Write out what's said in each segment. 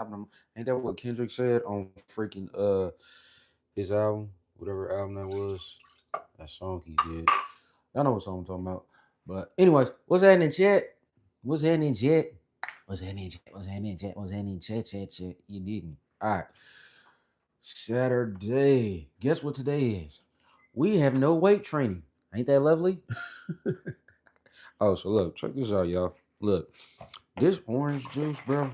Ain't that what Kendrick said on freaking his album, whatever album that was, that song he did. I know what song I'm talking about. But anyways, what's happening, chat? What's happening, chat? What's happening, chat? What's happening, chat? What's happening, chat, chat, chat? You didn't. All right. Saturday. Guess what today is? We have no weight training. Ain't that lovely? Oh, so look, check this out, y'all. Look, this orange juice, bro.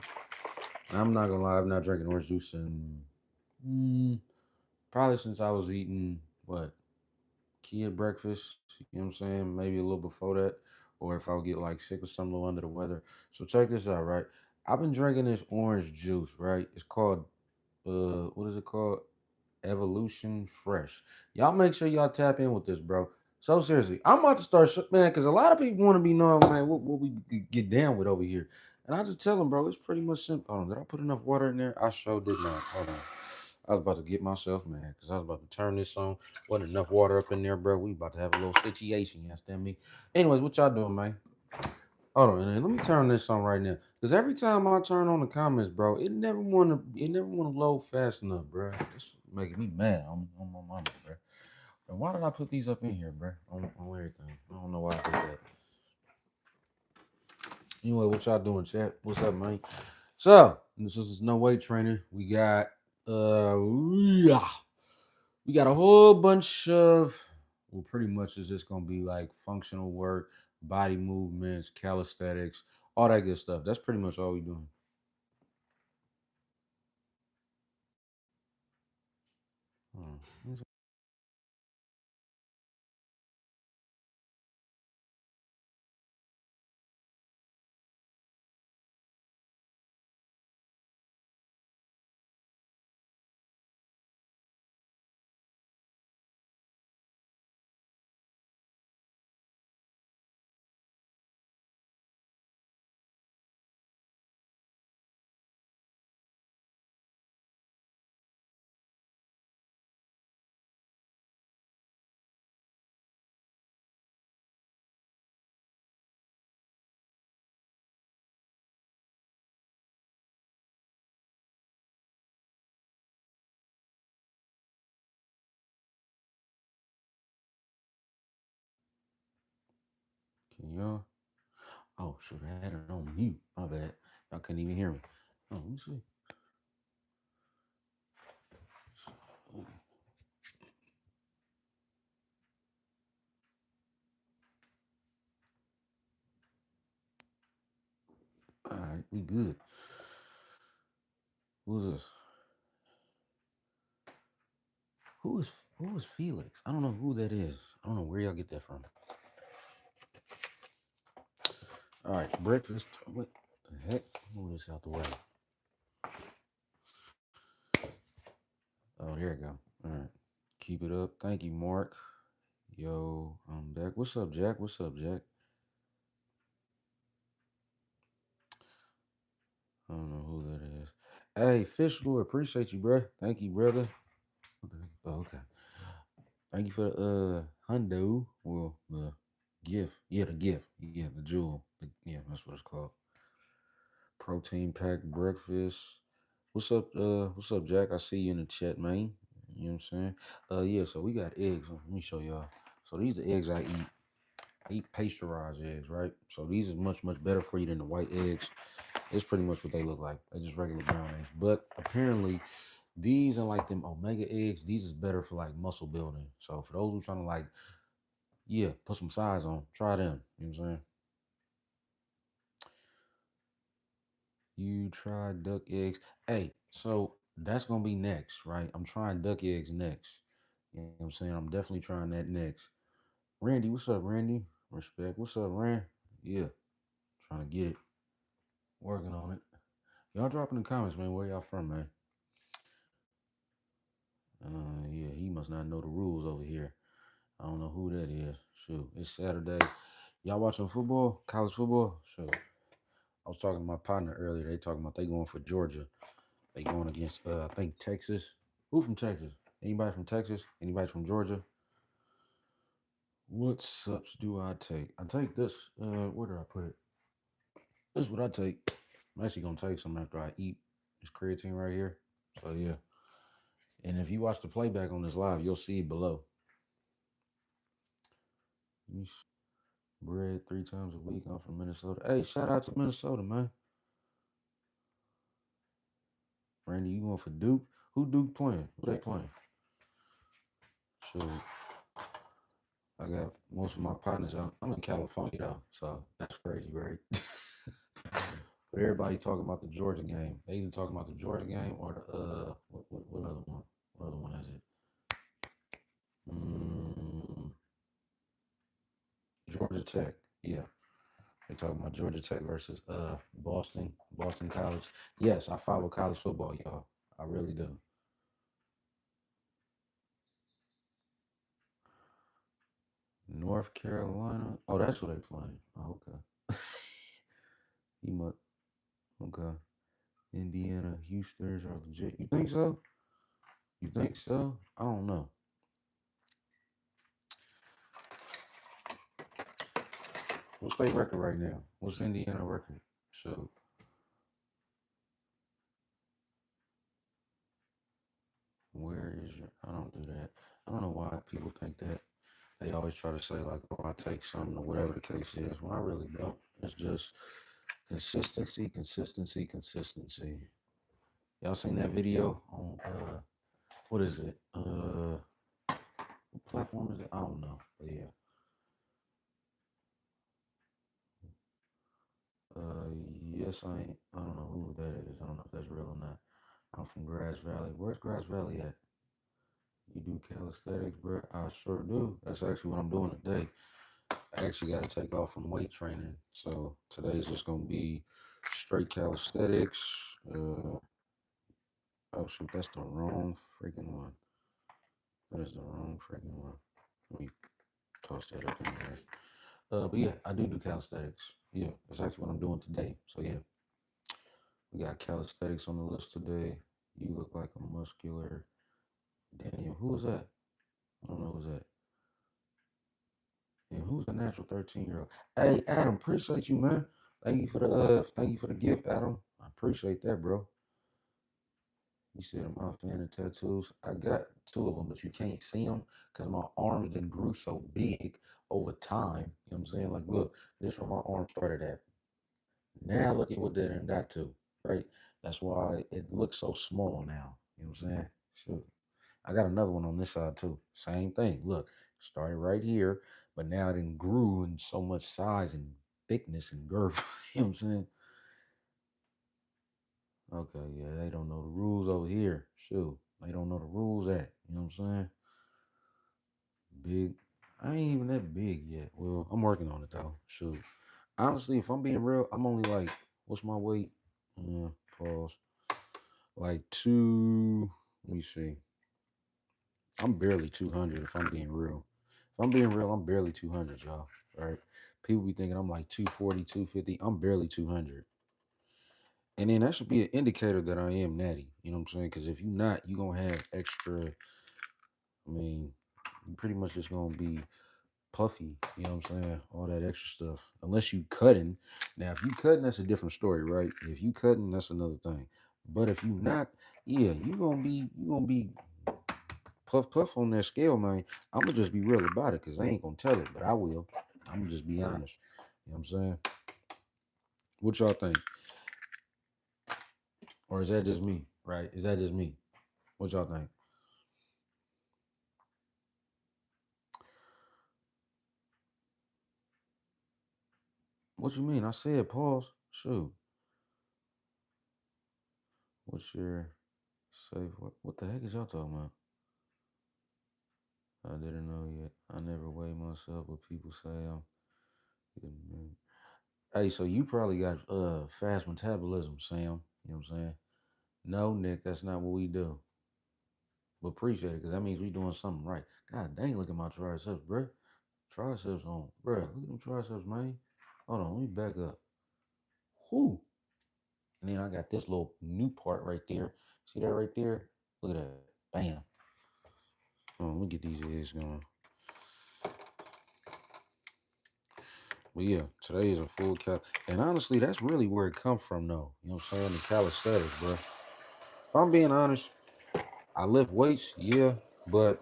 I'm not gonna lie, I've not drinking orange juice in probably since I was eating what kid breakfast. You know what I'm saying? Maybe a little before that, or if I'll get like sick or something, a little under the weather. So check this out, right? I've been drinking this orange juice, right? It's called what is it called? Evolution Fresh. Y'all make sure y'all tap in with this, bro. So seriously, I'm about to start, man, because a lot of people want to be knowing, man, what we get down with over here. And I just tell them, bro, it's pretty much simple. Hold on, did I put enough water in there? I sure did not. Hold on. I was about to get myself mad because I was about to turn this on. Wasn't enough water up in there, bro. We about to have a little situation. You understand me? Anyways, what y'all doing, man? Hold on, man. Let me turn this on right now. Cause every time I turn on the comments, bro, it never wanna load fast enough, bro. It's making me mad on my mama, bro. And why did I put these up in here, bro? On everything. I don't know why I did that. Anyway, what y'all doing, chat? What's up, man? So this is no weight training. Yeah, we got a whole bunch of, well, pretty much is just gonna be like functional work, body movements, calisthenics, all that good stuff. That's pretty much all we doing. Hmm. Can y'all? Oh shoot, I had it on mute. My bad. Y'all couldn't even hear me. Oh, let me see. All right, we good. Who's this? Who is Felix? I don't know who that is. I don't know where y'all get that from. All right, breakfast. What the heck? Move this out the way. Oh, there you go. All right, keep it up. Thank you, Mark. Yo, I'm back. What's up, Jack? What's up, Jack? I don't know who that is. Hey, Fish Lord, appreciate you, bro. Thank you, brother. Okay. Oh, okay. Thank you for the hundo. Well, the gift. Yeah, the gift. Yeah, the jewel. Yeah, that's what it's called. Protein packed breakfast. What's up, Jack? I see you in the chat, man. You know what I'm saying? Yeah, so we got eggs. Let me show y'all. So these are the eggs I eat. I eat pasteurized eggs, right? So these is much, much better for you than the white eggs. It's pretty much what they look like. They're just regular brown eggs. But apparently, these are like them omega eggs. These is better for like muscle building. So for those who trying to like, yeah, put some size on, try them. You know what I'm saying? You try duck eggs. Hey, so that's gonna be next, right? I'm trying duck eggs next. You know what I'm saying? I'm definitely trying that next. Randy, what's up, Randy? Respect. What's up, Rand? Yeah, trying to get it. Working on it. Y'all drop in the comments, man. Where y'all from, man? Yeah, he must not know the rules over here. I don't know who that is. Shoot, it's Saturday. Y'all watching football? College football? Sure. I was talking to my partner earlier. They talking about they going for Georgia. They going against I think Texas. Who from Texas? Anybody from Texas? Anybody from Georgia? What subs do I take? I take this. Where did I put it? This is what I take. I'm actually gonna take some after I eat. This creatine right here. So yeah. And if you watch the playback on this live, you'll see below. Bread 3 times a week. I'm from Minnesota. Hey, shout out to Minnesota, man. Randy, you going for Duke? Who Duke playing? Who they playing? Shoot. I got most of my partners out. I'm in California though, so that's crazy, right? But everybody talking about the Georgia game. They either talking about the Georgia game or the what other one? What other one is it? Mm, Georgia Tech. Yeah, they talking about Georgia Tech versus Boston College. Yes, I follow college football, y'all. I really do. North Carolina. Oh, that's what they playing. Oh, okay. You must. Okay. Indiana, Houston's are legit. You think so? You think so? I don't know. What's their record right now? What's Indiana record? So where is your? I don't do that. I don't know why people think that. They always try to say like, "Oh, I take something," or whatever the case is. When I really don't. It's just consistency, consistency, consistency. Y'all seen that video on what is it? What platform is it? I don't know. But yeah. Uh, yes, I ain't. I don't know who that is. I don't know if that's real or not. I'm from Grass Valley. Where's Grass Valley at? You do calisthenics, bro? I sure do. That's actually what I'm doing today. I actually got to take off from weight training. So today's just going to be straight calisthenics. Oh, shoot, that's the wrong freaking one. That is the wrong freaking one. Let me toss that up in there. But yeah, I do calisthenics. Yeah, that's actually what I'm doing today. So yeah, we got calisthenics on the list today. You look like a muscular Daniel. Who is that? I don't know who's that. And who's the natural 13-year-old? Hey, Adam, appreciate you, man. Thank you for the gift, Adam. I appreciate that, bro. You said I'm not a fan of tattoos. I got two of them, but you can't see them because my arms didn't grew so big over time. You know what I'm saying? Like, look, this is where my arm started at. Now look at what they done got to, right? That's why it looks so small now. You know what I'm saying? So I got another one on this side too. Same thing. Look, started right here, but now it grew in so much size and thickness and girth. You know what I'm saying? Okay, yeah, they don't know the rules over here. Shoot, they don't know the rules at. You know what I'm saying? Big. I ain't even that big yet. Well, I'm working on it though. Shoot. Honestly, if I'm being real, I'm only like, what's my weight? Pause. Like two. Let me see. I'm barely 200 if I'm being real. If I'm being real, I'm barely 200, y'all. Right? People be thinking I'm like 240, 250. I'm barely 200. And then that should be an indicator that I am natty. You know what I'm saying? Because if you're not, you're going to have extra. I mean, you pretty much just going to be puffy. You know what I'm saying? All that extra stuff. Unless you cutting. Now, if you cutting, that's a different story, right? If you cutting, that's another thing. But if you not, yeah, you gonna be puff on that scale, man. I'm gonna just be real about it because I ain't gonna tell it, but I will. I'm gonna just be honest. You know what I'm saying? What y'all think? Or is that just me? Right? Is that just me? What y'all think? What you mean? I said pause. Shoot. What's your safe? What the heck is y'all talking about? I didn't know yet. I never weigh myself, but people say I'm getting. Hey, so you probably got fast metabolism, Sam. You know what I'm saying? No, Nick, that's not what we do. But appreciate it because that means we doing something right. God dang, look at my triceps, bruh. Triceps on, bruh. Look at them triceps, man. Hold on, let me back up. Whoo. And then I got this little new part right there. See that right there? Look at that. Bam. Let me get these eggs going. But yeah, today is a full cal. And honestly, that's really where it come from, though. You know what I'm saying? The calisthenics, bro. I'm being honest, I lift weights, yeah, but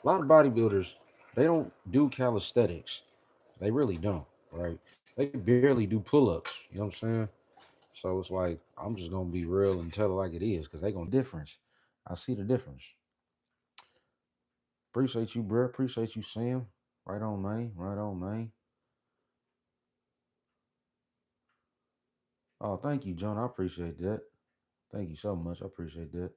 a lot of bodybuilders, they don't do calisthenics. They really don't, right? They barely do pull-ups. You know what I'm saying? So it's like I'm just gonna be real and tell it like it is, because they gonna difference. I see the difference. Appreciate you, bro. Appreciate you, Sam. Right on, man. Right on, man. Oh, thank you, John. I appreciate that. Thank you so much. I appreciate that.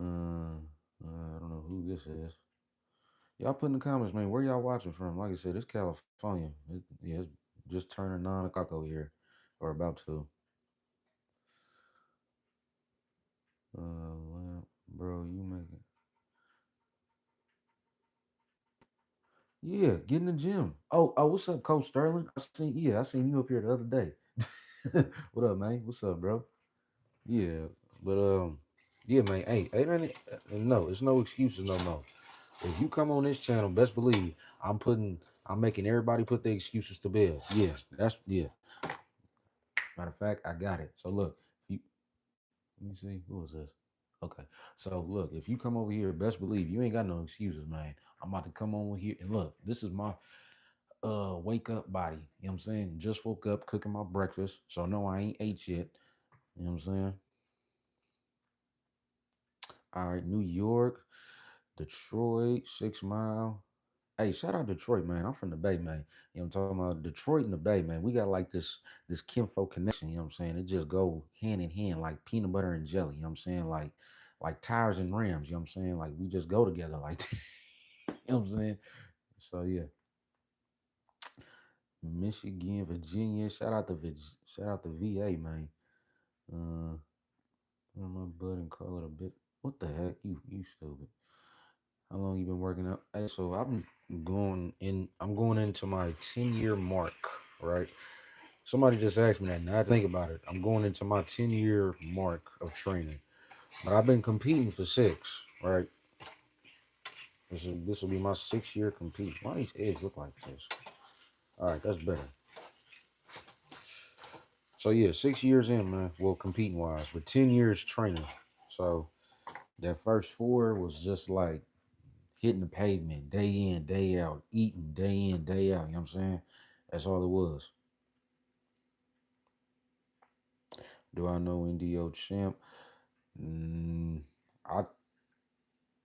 I don't know who this is. Y'all put in the comments, man. Where y'all watching from? Like I said, it's California. Yeah, it's just turning 9 o'clock over here, or about to. Well, bro, you make it. Yeah, get in the gym. Oh, what's up, Coach Sterling? I seen you up here the other day. What up, man? What's up, bro? Yeah, but yeah, man. Hey, ain't any, no, it's no excuses no more. If you come on this channel, best believe I'm making everybody put their excuses to bed. Yeah, that's yeah. Matter of fact, I got it. So look, you let me see, who was this? Okay, so look, if you come over here, best believe you ain't got no excuses, man. I'm about to come over here and look. This is my wake up body. You know what I'm saying? Just woke up, cooking my breakfast, so no, I ain't ate yet. You know what I'm saying? All right, New York, Detroit, 6 Mile. Hey, shout out Detroit, man. I'm from the Bay, man. You know what I'm talking about? Detroit and the Bay, man. We got like this kinfolk connection, you know what I'm saying? It just go hand in hand like peanut butter and jelly, you know what I'm saying? Like tires and rims, you know what I'm saying? Like we just go together like you know what I'm saying? So yeah. Michigan, Virginia. Shout out to VA, man. Uh my bud and call it a bit. What the heck? You stupid. How long you been working out? Hey, so I'm going into my 10-year mark, right? Somebody just asked me that. Now I think about it. I'm going into my 10-year mark of training. But I've been competing for 6, right? This will be my 6th year competing. Why these eggs look like this? All right, that's better. So yeah, 6 years in, man. Well, competing wise, but 10 years training. So that first 4 was just like hitting the pavement day in, day out, eating day in, day out. You know what I'm saying? That's all it was. Do I know NDO champ? Mm, I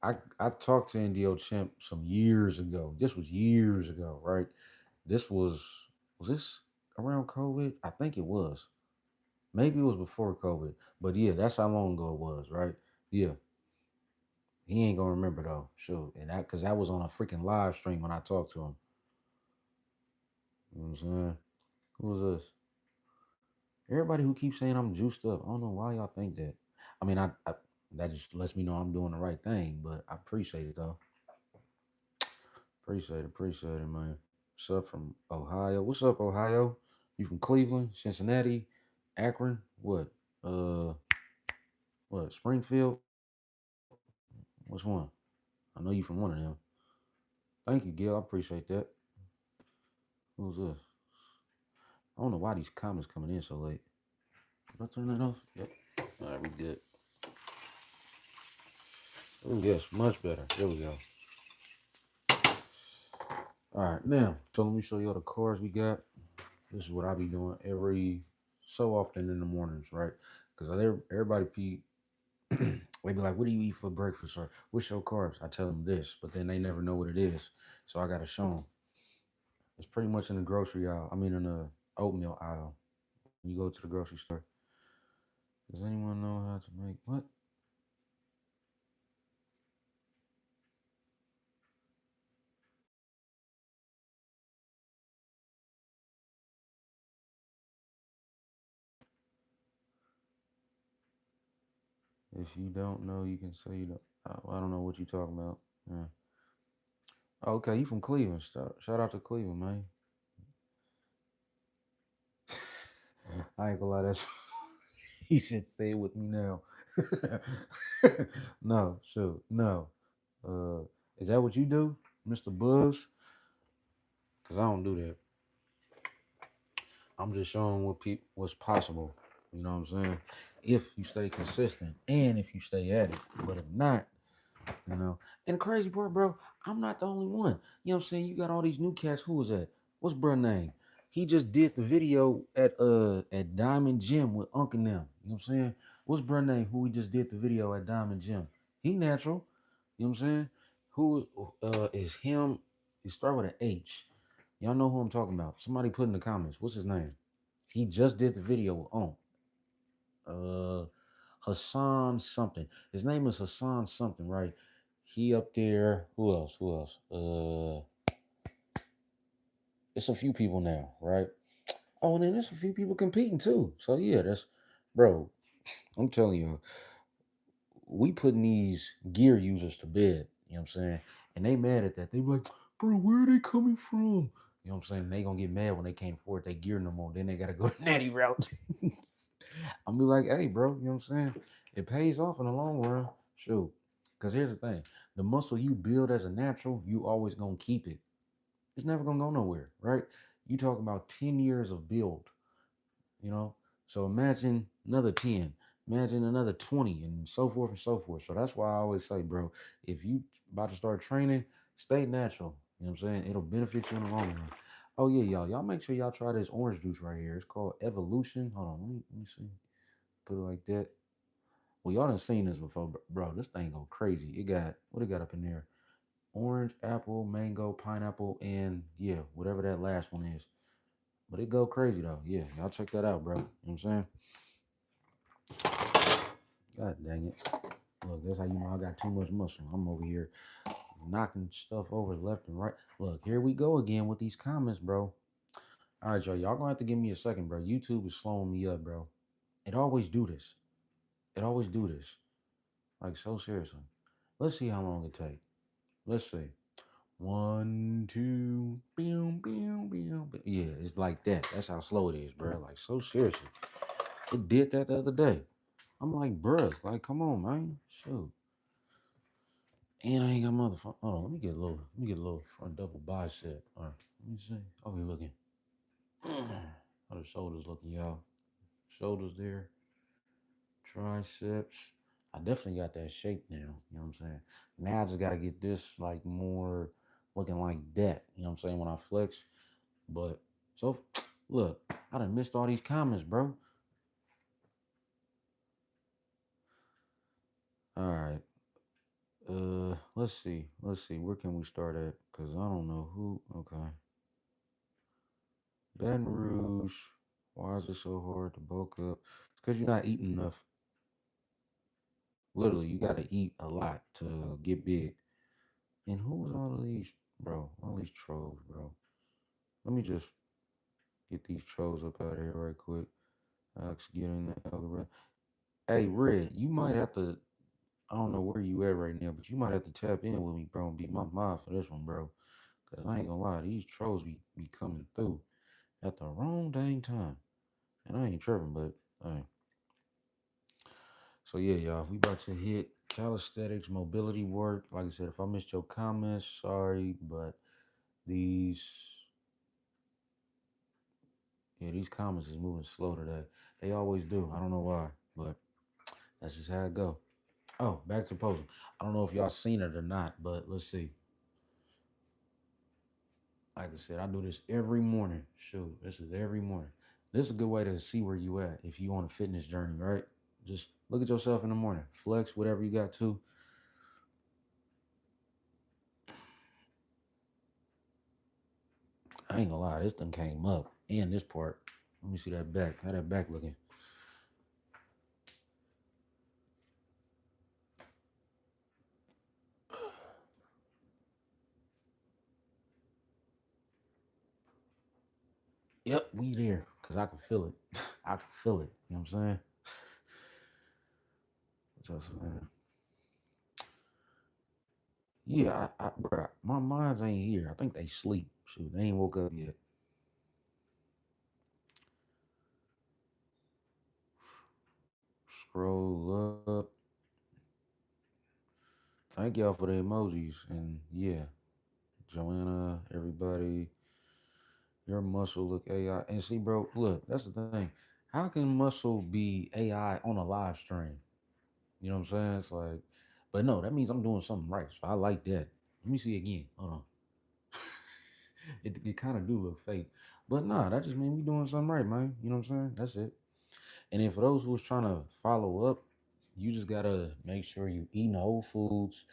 I talked to NDO champ some years ago. This was years ago, right? This was this around COVID? I think it was. Maybe it was before COVID. But yeah, that's how long ago it was, right? Yeah. He ain't gonna remember though. Sure. And that cause that was on a freaking live stream when I talked to him. You know what I'm saying? Who was this? Everybody who keeps saying I'm juiced up, I don't know why y'all think that. I mean, I that just lets me know I'm doing the right thing, but I appreciate it though. Appreciate it, man. What's up from Ohio? What's up, Ohio? You from Cleveland, Cincinnati, Akron? Uh, what? Springfield? Which one? I know you from one of them. Thank you, Gil. I appreciate that. Who's this? I don't know why these comments coming in so late. Did I turn that off? Yep. All right, we good. Oh yes, much better. There we go. All right, now, so let me show you all the cars we got. This is what I be doing every so often in the mornings, right? Because everybody they be like, "What do you eat for breakfast?" Or "What's your carbs?" I tell them this, but then they never know what it is, so I gotta show them. It's pretty much in the grocery aisle. I mean, in the oatmeal aisle. When you go to the grocery store. Does anyone know how to make what? If you don't know, you can say you don't. I don't know what you talking about. Yeah. Oh, okay, you from Cleveland. Shout out to Cleveland, man. I ain't gonna lie, that's he said say it with me now. No, sure. No. Uh is that what you do, Mr. Buzz? Cause I don't do that. I'm just showing what's possible. You know what I'm saying? if you stay consistent and if you stay at it. But if not, you know. And the crazy part, bro, I'm not the only one. You know what I'm saying? You got all these new cats. Who was that? What's bro name? He just did the video at Diamond Gym with Uncle them. You know what I'm saying? What's bro name? Who we just did the video at Diamond Gym? He natural. You know what I'm saying? Who is him? He start with an H. Y'all know who I'm talking about. Somebody put in the comments. What's his name? He just did the video with Unc. Uh Hassan something. His name is Hassan something, right? He up there. Who else? Who else? It's a few people now, right? Oh, and then there's a few people competing too. So yeah, that's bro. I'm telling you, we putting these gear users to bed. You know what I'm saying? And they mad at that. They be like, bro, where are they coming from? You know what I'm saying? They gonna get mad when they can't afford their gear no more. Then they gotta go the natty route. I'm be like, hey, bro, you know what I'm saying? It pays off in the long run. Shoot. Because here's the thing. The muscle you build as a natural, you always gonna keep it. It's never gonna go nowhere, right? You talk about 10 years of build, you know? So imagine another 10, imagine another 20, and so forth and so forth. So that's why I always say, bro, if you about to start training, stay natural. You know what I'm saying? It'll benefit you in the long run. Oh yeah, y'all. Y'all make sure y'all try this orange juice right here. It's called Evolution. Hold on, let me see. Put it like that. Well, y'all done seen this before, bro. This thing go crazy. It got what it got up in there? Orange, apple, mango, pineapple, and yeah, whatever that last one is. But it go crazy though. Yeah, y'all check that out, bro. You know what I'm saying? God dang it. Look, that's how you know I got too much muscle. I'm over here knocking stuff over left and right. Look, here we go again with these comments, bro. All right, y'all. Y'all gonna have to give me a second, bro. YouTube is slowing me up, bro. It always do this. It always do this. Like so seriously. Let's see how long it take. Let's see. One, two, boom, boom, boom. Yeah, it's like that. That's how slow it is, bro. Like so seriously. It did that the other day. I'm like, bro, like, come on, man. Shoot. And I ain't got motherfucker. Hold on, let me get a little front double bicep. All right, let me see. How we looking? How the shoulders looking, y'all? Shoulders there, triceps. I definitely got that shape now. You know what I'm saying? Now I just gotta get this like more looking like that. You know what I'm saying? When I flex. But so look, I done missed all these comments, bro. All right. Let's see. Let's see. Where can we start at? Cause I don't know who. Okay. Baton Rouge. Why is it so hard to bulk up? It's because you're not eating enough. Literally, you gotta eat a lot to get big. And who was all of these, bro? All these trolls, bro. Let me just get these trolls up out of here right quick. Alex, get in the algorithm. Hey, Red, you might have to. I don't know where you at right now, but you might have to tap in with me, bro, and be my mod for this one, bro. Cause I ain't gonna lie, these trolls be coming through at the wrong dang time. And I ain't tripping, but hey. So yeah, y'all, we about to hit calisthenics, mobility work. Like I said, if I missed your comments, sorry, but these these comments is moving slow today. They always do. I don't know why, but that's just how it go. Oh, back to posing. I don't know if y'all seen it or not, but let's see. Like I said, I do this every morning. Shoot, this is every morning. This is a good way to see where you at if you on a fitness journey, right? Just look at yourself in the morning. Flex whatever you got to. I ain't gonna lie, this thing came up. And this part. Let me see that back. How that back looking? Yep, we there. Cause I can feel it. I can feel it. You know what I'm saying? Just yeah, bro, my minds ain't here. I think they sleep. Shoot, they ain't woke up yet. Scroll up. Thank y'all for the emojis. And yeah, Joanna, everybody, your muscle look AI. And see, bro, look, that's the thing. how can muscle be AI on a live stream? You know what I'm saying? It's like, but no, that means I'm doing something right. So I like that. Let me see again. Hold on. It kind of do look fake, but nah, that just means we doing something right, man. You know what I'm saying? That's it. And then for those who's trying to follow up, you just gotta make sure you eating whole foods,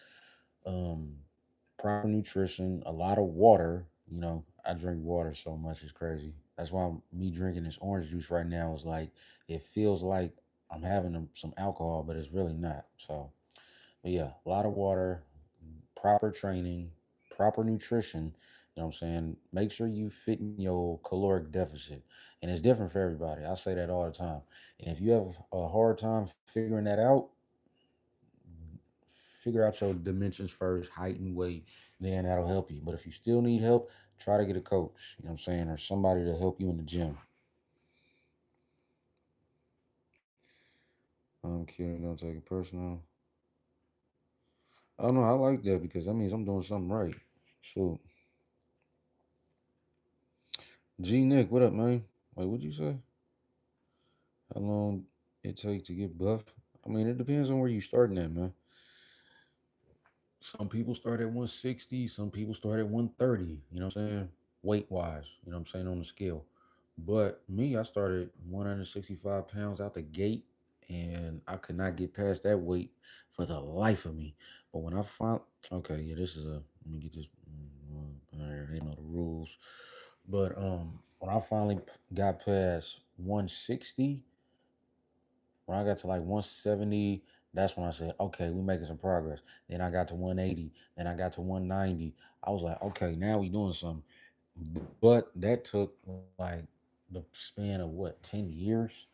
um, proper nutrition, a lot of water. You know, I drink water so much it's crazy. That's why me drinking this orange juice right now is like it feels like I'm having some alcohol, but it's really not. So, but yeah, a lot of water, proper training, proper nutrition. You know what I'm saying? Make sure you fit in your caloric deficit. And it's different for everybody. I say that all the time. And if you have a hard time figuring that out, figure out your dimensions first, height and weight, then that'll help you. But if you still need help, try to get a coach, you know what I'm saying, or somebody to help you in the gym. I'm kidding, don't take it personal. I don't know, I like that because that means I'm doing something right. So, G Nick, what up, man? Wait, what'd you say? How long it take to get buff? I mean, it depends on where you starting at, man. Some people start at 160, some people start at 130, you know what I'm saying? Weight wise, you know what I'm saying, on the scale. But me, I started 165 pounds out the gate, and I could not get past that weight for the life of me. But when I found, okay, yeah, this is a, let me get this, they know the rules. But when I finally got past 160, when I got to like 170, that's when I said, okay, we making some progress. Then I got to 180, then I got to 190. I was like, okay, now we doing something. But that took like the span of what, 10 years?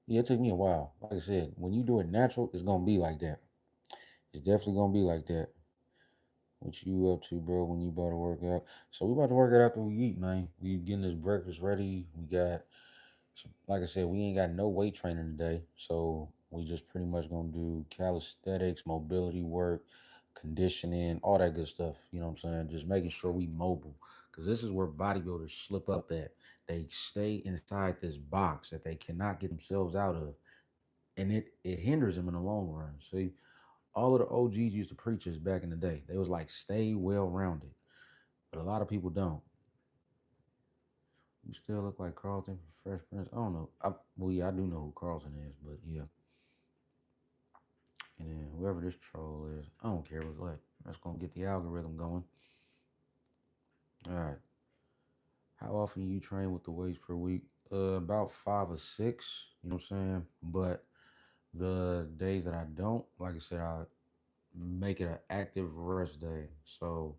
Yeah, it took me a while. Like I said, when you do it natural, it's gonna be like that. It's definitely gonna be like that. What you up to, bro, when you about to work out? So we about to work out after we eat, man. We getting this breakfast ready. We got, so, like I said, we ain't got no weight training today, so we just pretty much gonna do calisthenics, mobility work, conditioning, all that good stuff. You know what I'm saying? Just making sure we mobile, because this is where bodybuilders slip up at. They stay inside this box that they cannot get themselves out of, and it hinders them in the long run. See, all of the OGs used to preach this back in the day. They was like, stay well rounded, but a lot of people don't. You still look like Carlton from Fresh Prince. I don't know. Well, yeah, I do know who Carlton is, but yeah. And then whoever this troll is, I don't care what's like. That's gonna get the algorithm going. All right. How often you train with the weights per week? About 5 or 6. You know what I'm saying? But the days that I don't, like I said, I make it an active rest day. So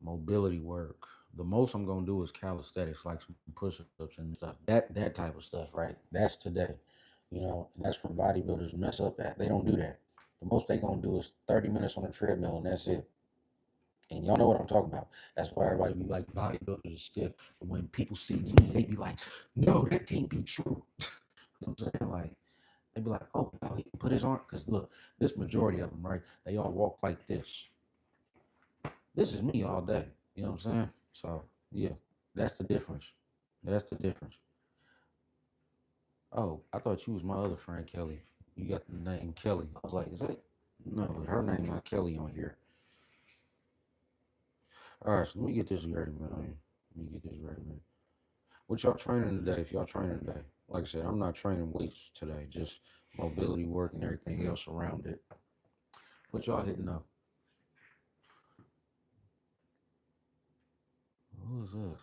mobility work. The most I'm gonna do is calisthenics, like some push-ups and stuff. That type of stuff, right? That's today. You know, and that's where bodybuilders mess up at. They don't do that. The most they gonna do is 30 minutes on a treadmill, and that's it. And y'all know what I'm talking about. That's why everybody be like bodybuilders is stiff. But when people see me, they be like, "No, that can't be true." You know what I'm saying? Like they be like, "Oh, no, he can put his arm." Because look, this majority of them, right? They all walk like this. This is me all day. You know what I'm saying? So yeah, that's the difference. That's the difference. Oh, I thought you was my other friend Kelly. You got the name Kelly. I was like, is that? No, but her name not Kelly on here. All right, so let me get this ready, man. Let me get this ready, man. What y'all training today? If y'all training today, like I said, I'm not training weights today. Just mobility work and everything else around it. What y'all hitting up? Who is this?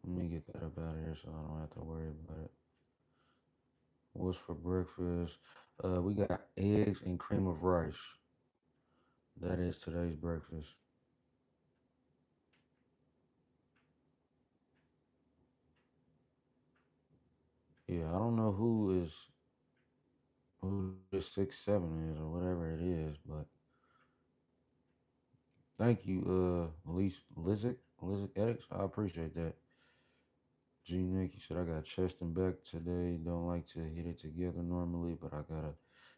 Let me get that up out of here so I don't have to worry about it. What's for breakfast? We got eggs and cream of rice. That is today's breakfast. Yeah, I don't know who this 6'7" is or whatever it is, but thank you, Elise Lizic Edix. I appreciate that. G Nick, you said I got chest and back today. Don't like to hit it together normally, but I gotta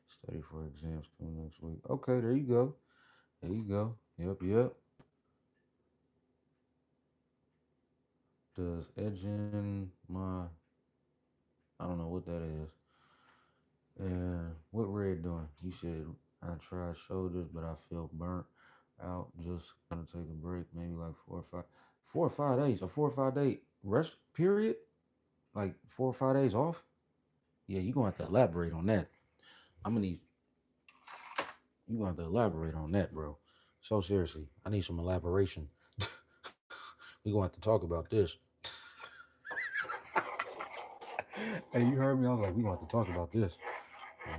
study for exams coming next week. Okay, there you go. There you go. Yep, yep. Does edging my I don't know what that is. And what Red doing? You said I tried shoulders, but I feel burnt out. Just gonna take a break, maybe like 4 or 5 days, a 4 or 5 day rest period, like 4 or 5 days off. Yeah, you gonna have to elaborate on that. I'm gonna need you gonna have to elaborate on that, bro. So seriously, I need some elaboration. We gonna have to talk about this. Hey, you heard me? I was like, we gonna have to talk about this.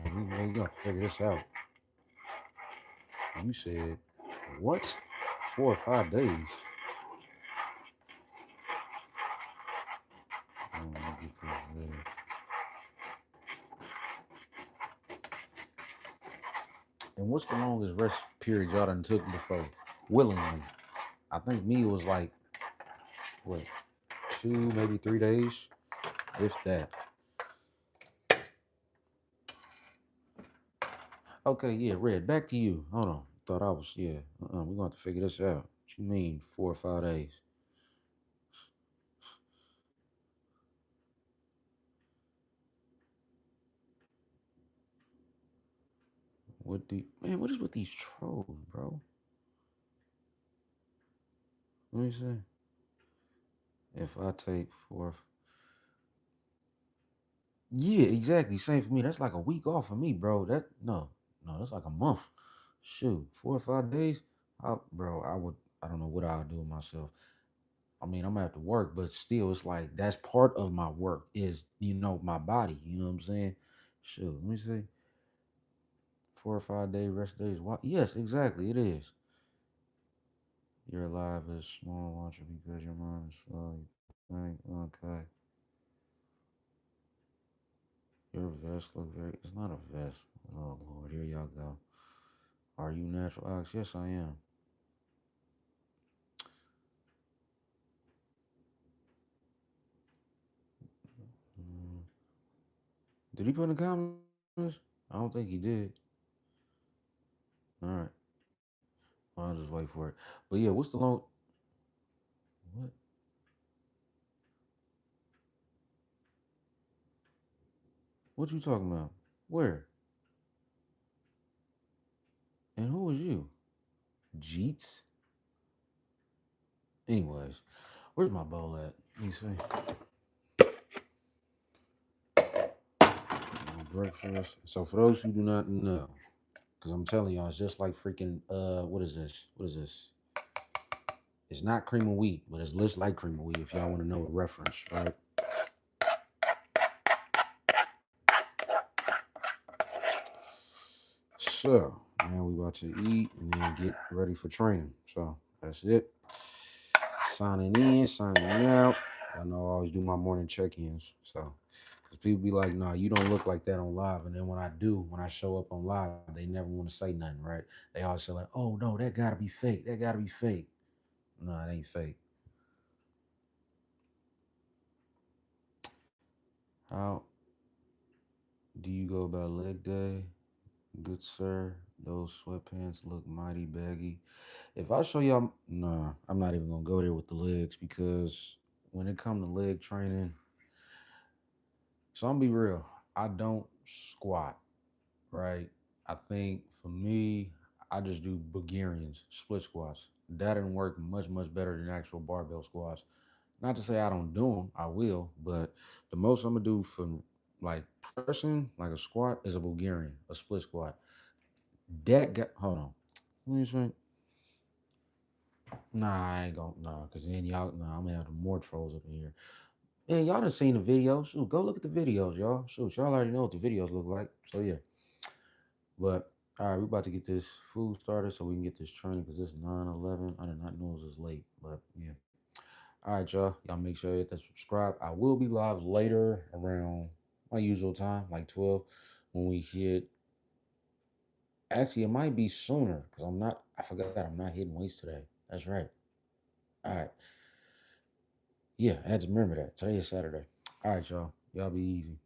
We gonna figure this out. You said what? 4 or 5 days. Let me get this And what's the longest rest period y'all done took before? Willingly. I think me was like, what, 2, maybe 3 days? If that. Okay, yeah, Red, back to you. Hold on. Thought I was, yeah. We're going to have to figure this out. What you mean, 4 or 5 days? Man, what is with these trolls, bro? Let me see. If I take four. Yeah, exactly. Same for me. That's like a week off for me, bro. No, that's like a month. Shoot, 4 or 5 days. Bro, I don't know what I'll do with myself. I mean, I'm gonna have to work, but still, it's like that's part of my work is, my body. You know what I'm saying? Shoot, let me see. 4 or 5 day rest days. What? Yes, exactly. It is. You're alive as small watcher because your mind is slow. Right? Okay. Your vest look very. It's not a vest. Oh Lord, here y'all go. Are you natural ox? Yes, I am. Mm. Did he put in the comments? I don't think he did. All right. Well, I'll just wait for it. But yeah, what's the long? What? What you talking about? Where? And who is you? Jeets? Anyways, where's my bowl at? Let me see. Breakfast. So for those who do not know, because I'm telling y'all, it's just like freaking what is this? What is this? It's not cream of wheat, but it's less like cream of wheat if y'all want to know a reference, right? So now we about to eat and then get ready for training. So that's it. Signing in, signing out. I know I always do my morning check-ins. So because people be like, "No, you don't look like that on live." And then when I show up on live, they never want to say nothing, right? They always say like, "Oh no, that gotta be fake. That gotta be fake." No, it ain't fake. How do you go about leg day? Good sir, those sweatpants look mighty baggy. If I show y'all, nah, I'm not even gonna go there with the legs because when it comes to leg training, so I'm gonna be real. I don't squat, right? I think for me, I just do Bulgarians, split squats. That didn't work much better than actual barbell squats. Not to say I don't do them, I will, but the most I'm gonna do for like pressing, like a squat, is a Bulgarian, a split squat. That got hold on. Let me think. Nah, I ain't gonna cause then I'm gonna have more trolls up in here. Man, y'all done seen the videos. Shoot, go look at the videos, y'all. Shoot, y'all already know what the videos look like. So yeah. But all right, we about to get this food started so we can get this training because it's 9:11. I did not know it was this late, but yeah. All right, y'all. Y'all make sure you hit that subscribe. I will be live later around my usual time, like 12, when we hit. Actually, it might be sooner because I forgot I'm not hitting weights today. That's right. All right. Yeah, I had to remember that. Today is Saturday. All right, y'all. Y'all be easy.